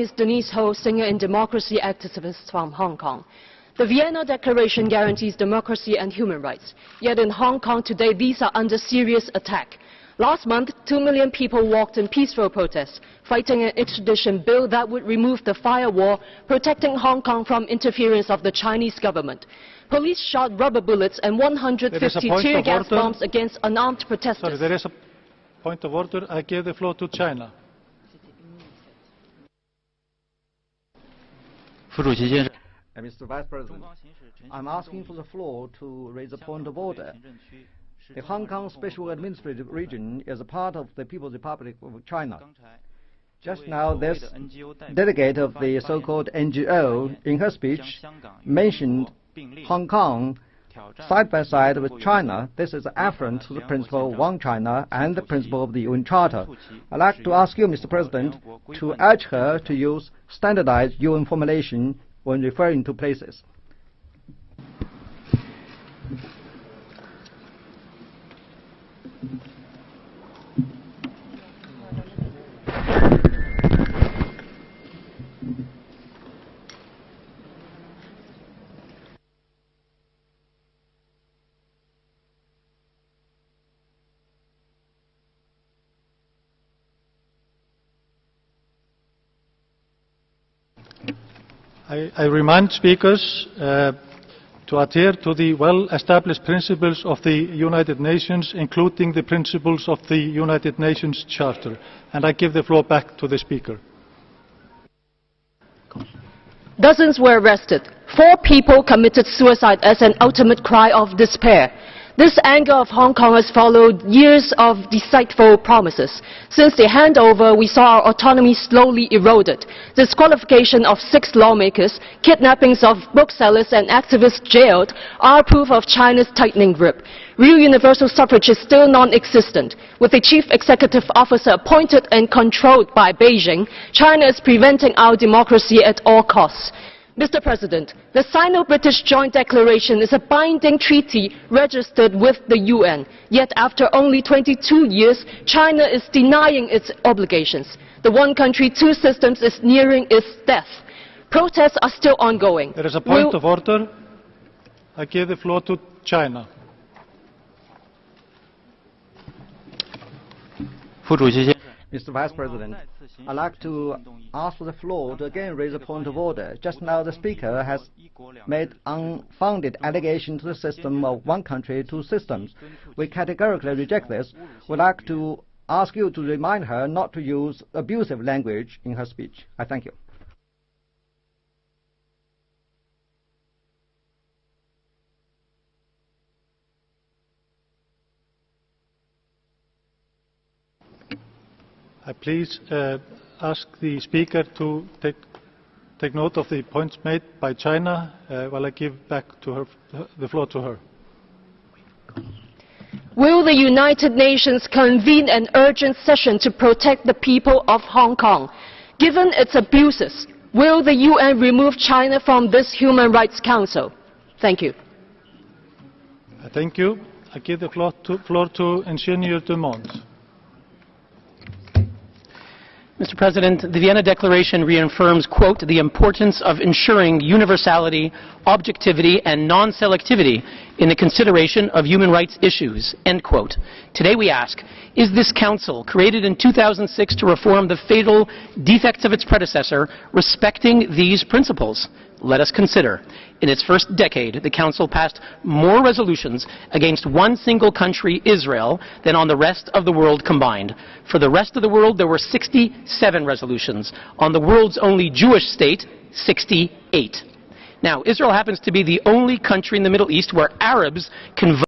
is Denise Ho, singer and democracy activist from Hong Kong. The Vienna Declaration guarantees democracy and human rights. Yet in Hong Kong today, these are under serious attack. Last month, 2 million people walked in peaceful protests, fighting an extradition bill that would remove the firewall, protecting Hong Kong from interference of the Chinese government. Police shot rubber bullets and 150 tear gas bombs against unarmed protesters. Sorry, there is a point of order. I give the floor to China. Mr. Vice President, I'm asking for the floor to raise a point of order. The Hong Kong Special Administrative Region is a part of the People's Republic of China. Just now, this delegate of the so-called NGO, in her speech, mentioned Hong Kong side by side with China. This is an affront to the principle of One China and the principle of the UN Charter. I'd like to ask you, Mr. President, to urge her to use standardized UN formulation when referring to places. I remind speakers to adhere to the well-established principles of the United Nations, including the principles of the United Nations Charter. And I give the floor back to the speaker. Dozens were arrested. 4 people committed suicide as an ultimate cry of despair. This anger of Hong Kong has followed years of deceitful promises. Since the handover, we saw our autonomy slowly eroded. Disqualification of 6 lawmakers, kidnappings of booksellers and activists jailed are proof of China's tightening grip. Real universal suffrage is still non-existent. With a chief executive officer appointed and controlled by Beijing, China is preventing our democracy at all costs. Mr. President, the Sino-British Joint Declaration is a binding treaty registered with the UN. Yet after only 22 years, China is denying its obligations. The one country, two systems is nearing its death. Protests are still ongoing. There is a point of order. I give the floor to China. Mr. Vice President, I'd like to ask for the floor to again raise a point of order. Just now the Speaker has made unfounded allegation to the system of one country, two systems. We categorically reject this. We'd like to ask you to remind her not to use abusive language in her speech. I thank you. I please ask the Speaker to take note of the points made by China while I give back to her, the floor to her. Will the United Nations convene an urgent session to protect the people of Hong Kong? Given its abuses, will the UN remove China from this Human Rights Council? Thank you. Thank you. I give the floor to Ingenieur Dumont. Mr. President, the Vienna Declaration reaffirms, quote, the importance of ensuring universality, objectivity, and non-selectivity in the consideration of human rights issues, end quote. Today we ask, is this Council, created in 2006 to reform the fatal defects of its predecessor, respecting these principles? Let us consider. In its first decade, the Council passed more resolutions against one single country, Israel, than on the rest of the world combined. For the rest of the world, there were 67 resolutions. On the world's only Jewish state, 68. Now, Israel happens to be the only country in the Middle East where Arabs can vote